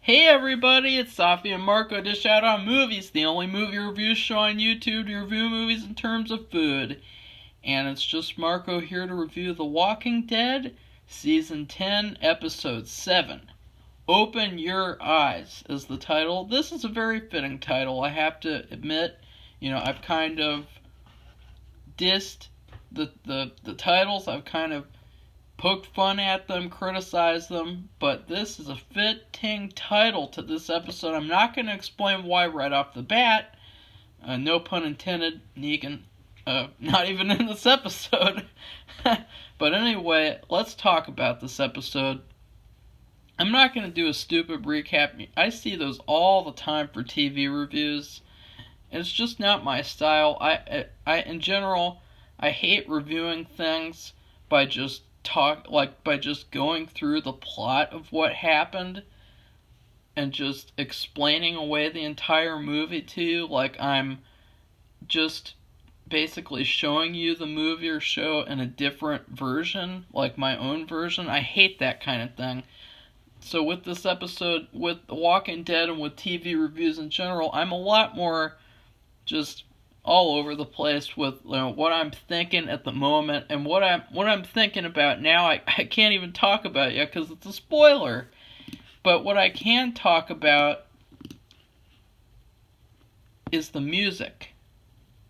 Hey everybody, it's Safi and Marco Dish Out on Movies, the only movie review show on YouTube to review movies in terms of food. And it's just Marco here to review The Walking Dead, Season 10, Episode 7. Open Your Eyes is the title. This is a very fitting title, I have to admit. I've kind of dissed the titles, I've kind of poked fun at them, criticized them, but this is a fitting title to this episode. I'm not going to explain why right off the bat. No pun intended, Negan. Not even in this episode. But anyway, let's talk about this episode. I'm not going to do a stupid recap. I see those all the time for TV reviews. It's just not my style. In general, I hate reviewing things by just going through the plot of what happened and just explaining away the entire movie to you, like I'm just basically showing you the movie or show in a different version, like my own version. I hate that kind of thing. So with this episode, with The Walking Dead and with TV reviews in general, I'm a lot more just all over the place with what I'm thinking at the moment, and what I'm thinking about now. I can't even talk about yet because it's a spoiler. But what I can talk about is the music.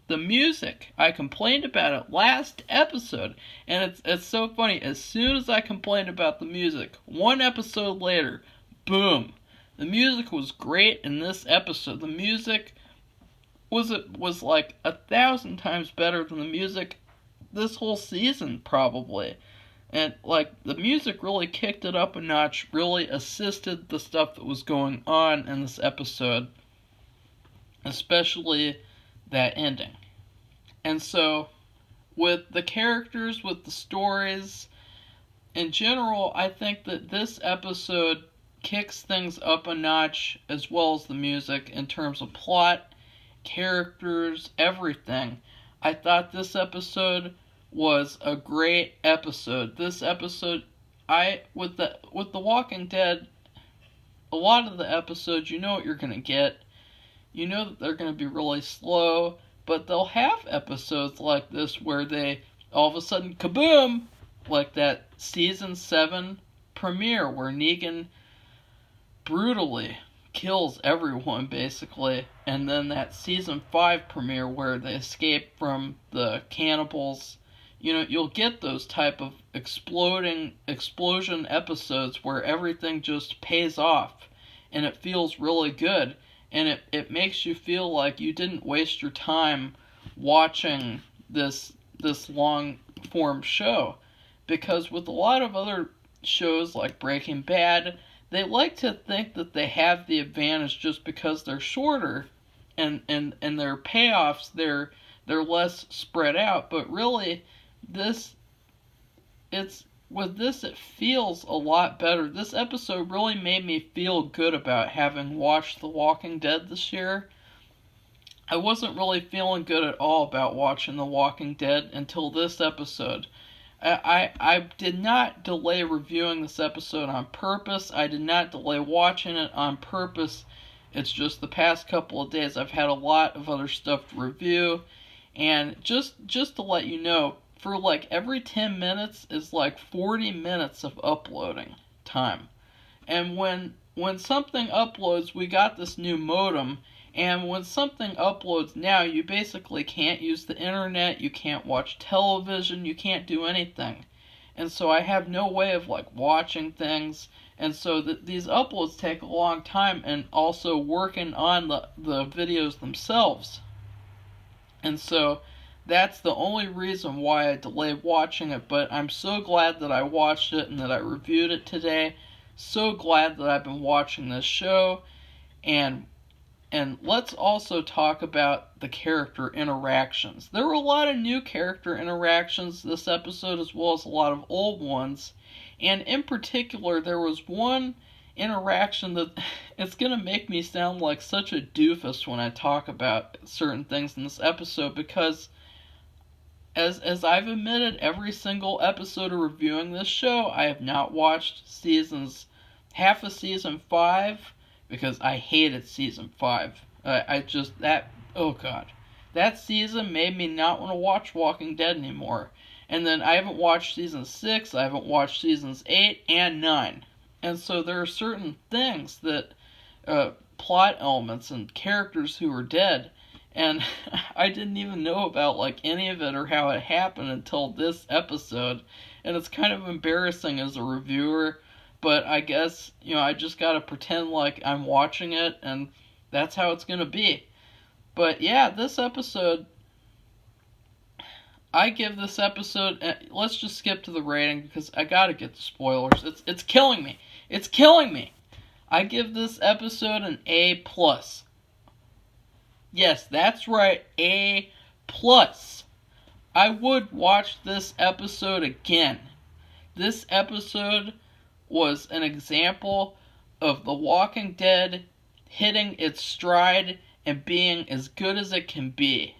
The music. I complained about it last episode, and it's so funny. As soon as I complained about the music, one episode later, boom, the music was great in this episode. The music was like 1,000 times better than the music this whole season, probably. And the music really kicked it up a notch, really assisted the stuff that was going on in this episode, especially that ending. And so with the characters, with the stories in general, I think that this episode kicks things up a notch, as well as the music, in terms of plot, characters, everything. I thought this episode was a great episode. This episode, with the Walking Dead, a lot of the episodes, you know what you're gonna get. You know that they're gonna be really slow, but they'll have episodes like this where they all of a sudden kaboom, like that season 7 premiere where Negan brutally kills everyone, basically, and then that season 5 premiere where they escape from the cannibals. You'll get those type of explosion episodes where everything just pays off and it feels really good, and it makes you feel like you didn't waste your time watching this long form show. Because with a lot of other shows like Breaking Bad, they like to think that they have the advantage just because they're shorter, and their payoffs, they're less spread out. But really, it feels a lot better. This episode really made me feel good about having watched The Walking Dead this year. I wasn't really feeling good at all about watching The Walking Dead until this episode. I did not delay reviewing this episode on purpose. I did not delay watching it on purpose. It's just the past couple of days I've had a lot of other stuff to review. And just to let you know, for every 10 minutes is 40 minutes of uploading time. And when something uploads, we got this new modem. And when something uploads now, you basically can't use the internet, you can't watch television, you can't do anything. And so I have no way of watching things. And so these uploads take a long time, and also working on the videos themselves. And so that's the only reason why I delayed watching it. But I'm so glad that I watched it and that I reviewed it today. So glad that I've been watching this show. And let's also talk about the character interactions. There were a lot of new character interactions this episode, as well as a lot of old ones. And in particular, there was one interaction that it's going to make me sound like such a doofus when I talk about certain things in this episode, because as I've admitted every single episode of reviewing this show, I have not watched half of season 5 because I hated season 5. Oh god. That season made me not want to watch Walking Dead anymore. And then I haven't watched season 6, I haven't watched seasons 8 and 9. And so there are certain things that, plot elements and characters who are dead, and I didn't even know about like any of it or how it happened until this episode. And it's kind of embarrassing as a reviewer, but I guess, I just gotta pretend like I'm watching it, and that's how it's gonna be. But yeah, this episode, I give this episode. Let's just skip to the rating because I gotta get the spoilers. It's killing me. It's killing me. I give this episode an A plus. Yes, that's right, A plus. I would watch this episode again. This episode was an example of The Walking Dead hitting its stride and being as good as it can be.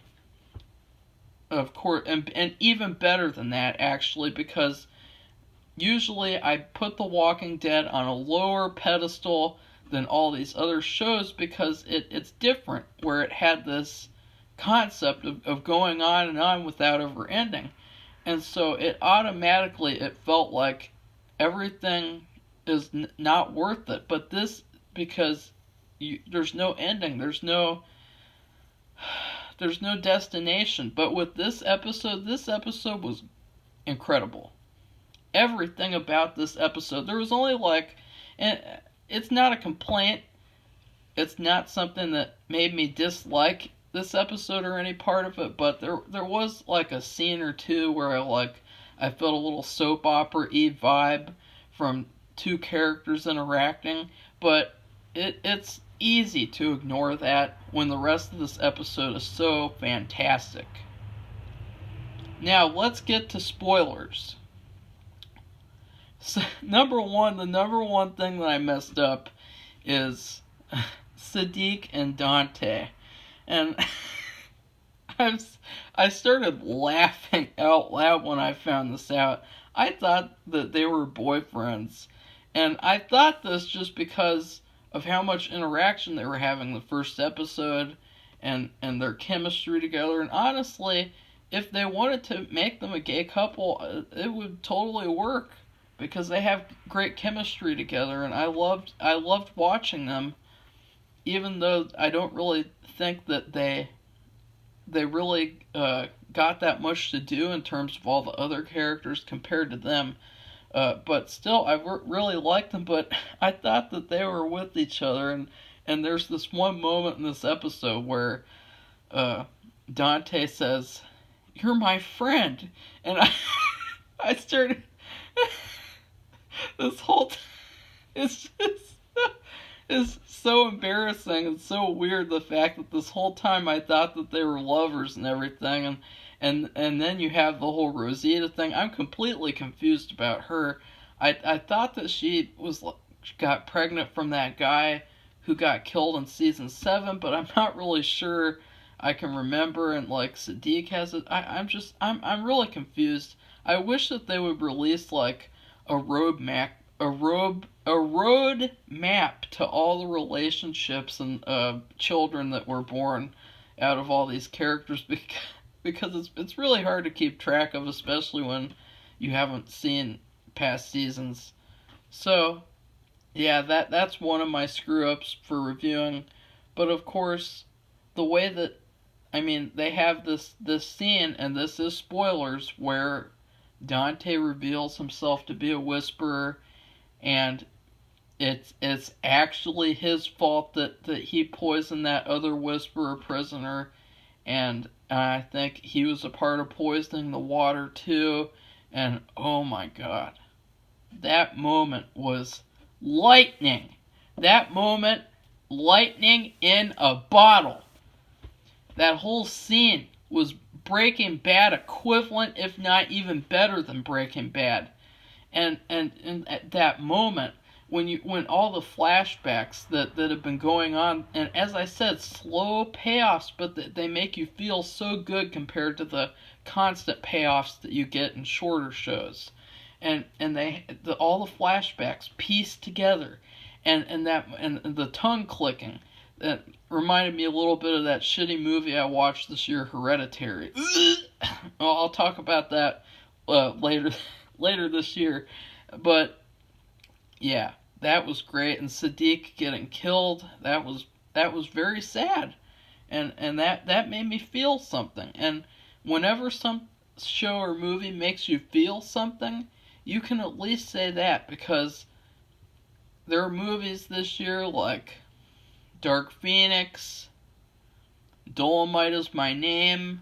Of course, and even better than that, actually, because usually I put The Walking Dead on a lower pedestal than all these other shows because it's different, where it had this concept of going on and on without ever ending. And so it felt like everything is not worth it. But this, because there's no ending, there's no destination. But with this episode was incredible. Everything about this episode, there was only and it's not a complaint, it's not something that made me dislike this episode or any part of it, but there was like a scene or two where I felt a little soap opera-y vibe from two characters interacting, but it's easy to ignore that when the rest of this episode is so fantastic. Now, let's get to spoilers. So, the number one thing that I messed up is Siddiq and Dante. And I started laughing out loud when I found this out. I thought that they were boyfriends. And I thought this just because of how much interaction they were having the first episode and their chemistry together. And honestly, if they wanted to make them a gay couple, it would totally work because they have great chemistry together, and I loved watching them, even though I don't really think that they really got that much to do in terms of all the other characters compared to them. But still, I really liked them, but I thought that they were with each other, and there's this one moment in this episode where Dante says, "You're my friend," and I started, this whole it's just, it's so embarrassing and so weird, the fact that this whole time I thought that they were lovers and everything, and then you have the whole Rosita thing. I'm completely confused about her. I thought that she got pregnant from that guy who got killed in season 7, but I'm not really sure I can remember, and Siddiq has it. I'm really confused. I wish that they would release a road map to all the relationships and children that were born out of all these characters, because it's really hard to keep track of, especially when you haven't seen past seasons. So yeah, that's one of my screw ups for reviewing. But of course, the way that, they have this scene, and this is spoilers, where Dante reveals himself to be a whisperer, and it's actually his fault that he poisoned that other whisperer prisoner, and I think he was a part of poisoning the water too, and oh my god. That moment was lightning. That moment, lightning in a bottle. That whole scene was Breaking Bad equivalent, if not even better than Breaking Bad. And at that moment, when all the flashbacks that have been going on, and as I said, slow payoffs, but they make you feel so good compared to the constant payoffs that you get in shorter shows. And all the flashbacks pieced together, and the tongue clicking that reminded me a little bit of that shitty movie I watched this year, Hereditary. I'll talk about that later later this year, but yeah, that was great. And Sadiq getting killed, that was very sad, and that made me feel something. And whenever some show or movie makes you feel something, you can at least say that, because there are movies this year like Dark Phoenix, Dolomite Is My Name,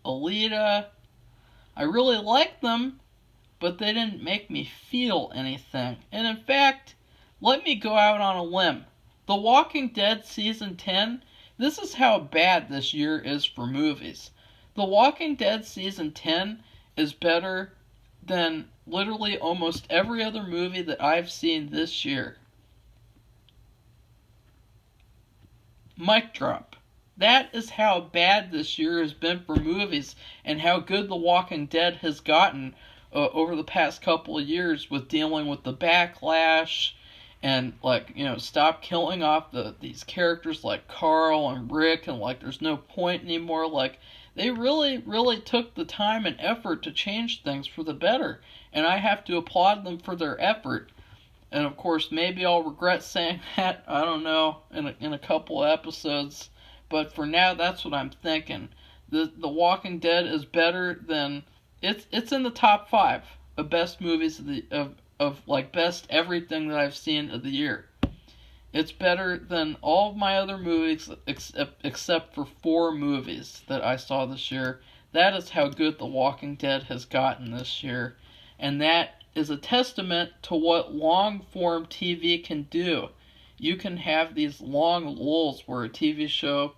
Alita. I really like them, but they didn't make me feel anything. And in fact, let me go out on a limb. The Walking Dead Season 10, this is how bad this year is for movies. The Walking Dead Season 10 is better than literally almost every other movie that I've seen this year. Mic drop. That is how bad this year has been for movies, and how good The Walking Dead has gotten over the past couple of years with dealing with the backlash, and stop killing off these characters like Carl and Rick, and there's no point anymore. They really took the time and effort to change things for the better, and I have to applaud them for their effort. And of course, maybe I'll regret saying that, I don't know, in a couple of episodes. But for now, that's what I'm thinking. The Walking Dead is better than, it's in the top 5 of best movies of best everything that I've seen of the year. It's better than all of my other movies except for 4 movies that I saw this year. That is how good The Walking Dead has gotten this year. And that is a testament to what long-form TV can do. You can have these long lulls where a TV show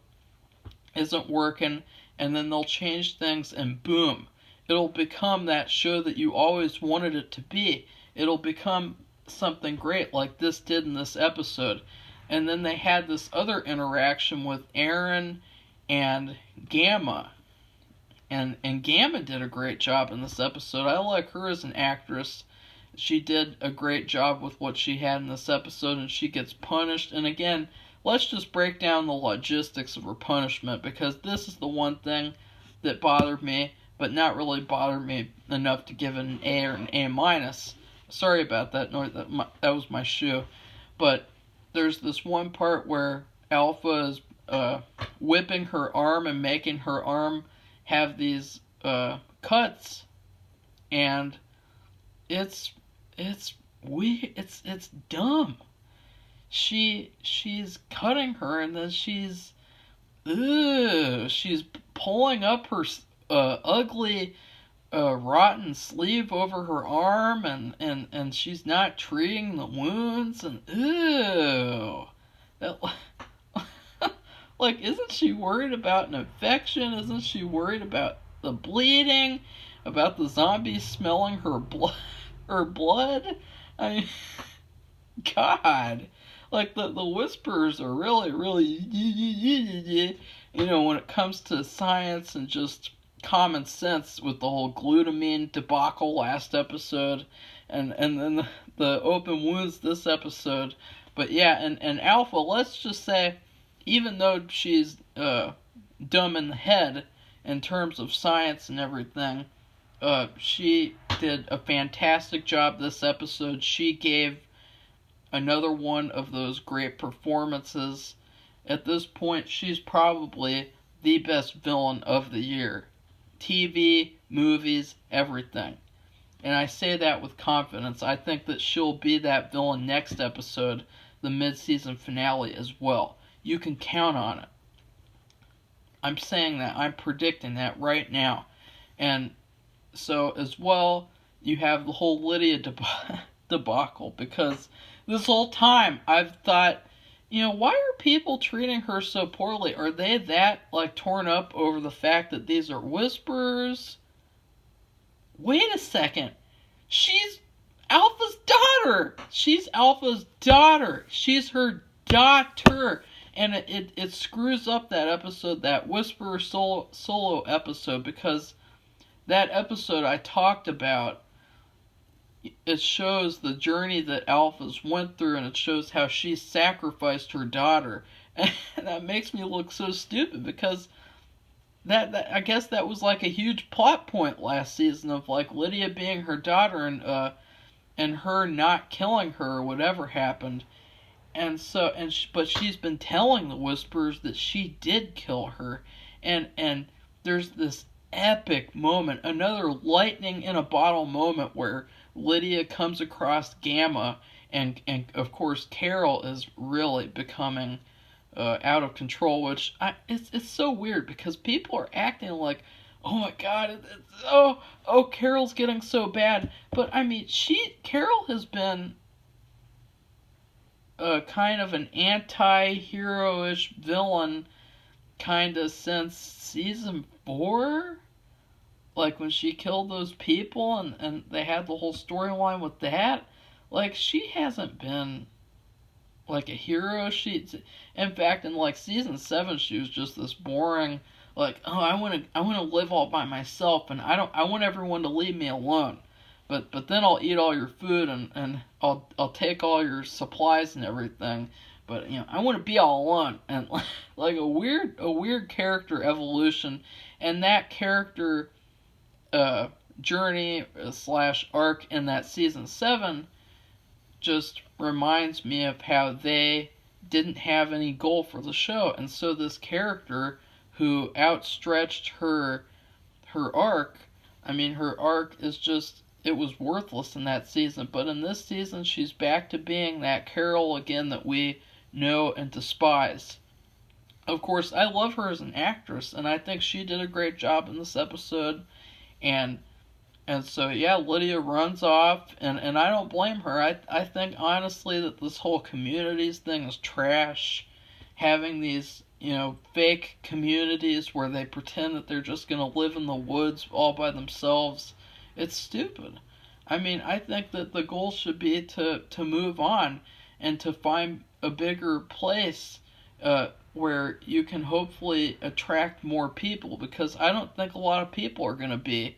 isn't working, and then they'll change things, and boom, it'll become that show that you always wanted it to be. It'll become something great like this did in this episode. And then they had this other interaction with Aaron and Gamma. And Gamma did a great job in this episode. I like her as an actress. She did a great job with what she had in this episode, and she gets punished. And again, let's just break down the logistics of her punishment, because this is the one thing that bothered me, but not really bothered me enough to give it an A or an A minus. Sorry about that. No, that was my shoe. But there's this one part where Alpha is whipping her arm and making her arm have these cuts, and it's weird. It's dumb. She's cutting her, and then she's pulling up her ugly rotten sleeve over her arm, and she's not treating the wounds, and that isn't she worried about an infection? Isn't she worried about the bleeding? About the zombies smelling her blood? I mean, God. The Whisperers are really, when it comes to science and just common sense, with the whole glutamine debacle last episode, and then the open wounds this episode. But yeah, and Alpha, let's just say, even though she's dumb in the head in terms of science and everything, she did a fantastic job this episode. She gave another one of those great performances. At this point, she's probably the best villain of the year. TV, movies, everything. And I say that with confidence. I think that she'll be that villain next episode, the mid-season finale, as well. You can count on it. I'm saying that. I'm predicting that right now. And so, as well, you have the whole Lydia debacle, because this whole time I've thought, why are people treating her so poorly? Are they that, torn up over the fact that these are Whisperers? Wait a second. She's Alpha's daughter! She's Alpha's daughter! She's her daughter! And it screws up that episode, that Whisperer solo episode, because that episode I talked about it shows the journey that Alphys went through, and it shows how she sacrificed her daughter. And that makes me look so stupid because that I guess that was like a huge plot point last season of like Lydia being her daughter and her not killing her or whatever happened. And so but she's been telling the Whisperers that she did kill her, and there's this epic moment, another lightning in a bottle moment where Lydia comes across Gamma, and of course Carol is really becoming out of control, which it's so weird because people are acting like, oh my god, oh Carol's getting so bad, but I mean Carol has been kind of an anti-hero-ish villain kind of since season 4, like when she killed those people and they had the whole storyline with that. Like, she hasn't been like a hero. In fact, in like season 7, she was just this boring, like, oh, I want to live all by myself, and I want everyone to leave me alone. But then I'll eat all your food, and I'll take all your supplies and everything. But I want to be all alone, and like a weird character evolution, and that character journey slash arc in that season 7 just reminds me of how they didn't have any goal for the show, and so this character who outstretched her arc, I mean, her arc is just, it was worthless in that season, but in this season she's back to being that Carol again that we know and despise. Of course, I love her as an actress, and I think she did a great job in this episode, and so, yeah, Lydia runs off, and I don't blame her. I think, honestly, that this whole communities thing is trash. Having these, fake communities where they pretend that they're just going to live in the woods all by themselves, it's stupid. I mean, I think that the goal should be to move on and to find a bigger place where you can hopefully attract more people, because I don't think a lot of people are going to be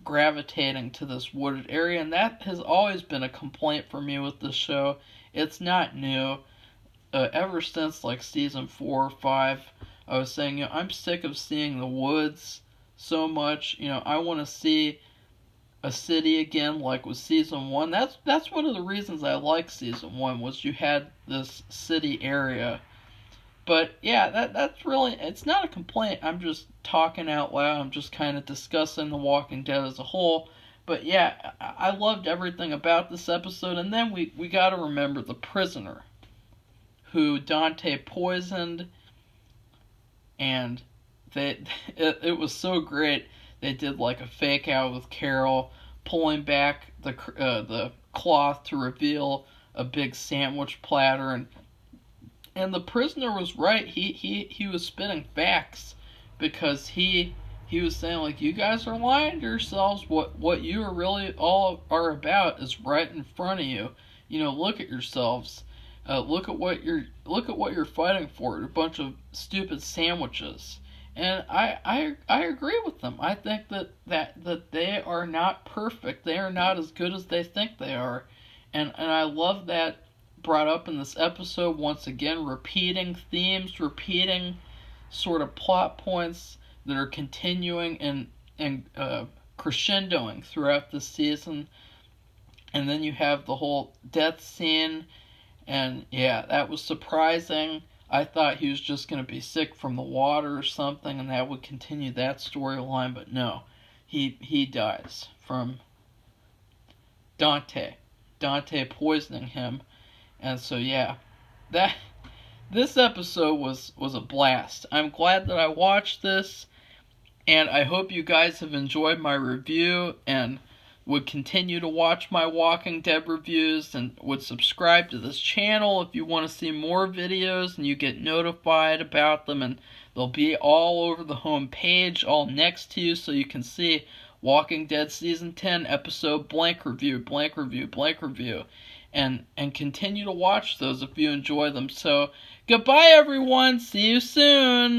gravitating to this wooded area, and that has always been a complaint for me with this show. It's not new. Ever since like season 4 or 5, I was saying, I'm sick of seeing the woods so much. I want to see a city again, like with season 1. That's one of the reasons I like season 1, was you had this city area. But yeah, that's really, it's not a complaint. I'm just talking out loud. I'm just kind of discussing The Walking Dead as a whole. But yeah, I loved everything about this episode. And then we got to remember the prisoner who Dante poisoned, and it was so great. They did like a fake out with Carol pulling back the cloth to reveal a big sandwich platter, and the prisoner was right. He was spitting facts, because he was saying, like, you guys are lying to yourselves. What you are really all are about is right in front of you. Look at yourselves. Look at what you're fighting for. A bunch of stupid sandwiches. And I agree with them. I think that they are not perfect. They are not as good as they think they are. And I love that brought up in this episode once again, repeating themes, repeating sort of plot points that are continuing and crescendoing throughout the season. And then you have the whole death scene, and yeah, that was surprising. I thought he was just going to be sick from the water or something, and that would continue that storyline, but no. He dies from Dante poisoning him. And so yeah, this episode was a blast. I'm glad that I watched this, and I hope you guys have enjoyed my review and would continue to watch my Walking Dead reviews, and would subscribe to this channel if you want to see more videos and you get notified about them, and they'll be all over the home page, all next to you, so you can see Walking Dead Season 10 episode blank review, blank review, blank review. And continue to watch those if you enjoy them. So, goodbye everyone, see you soon!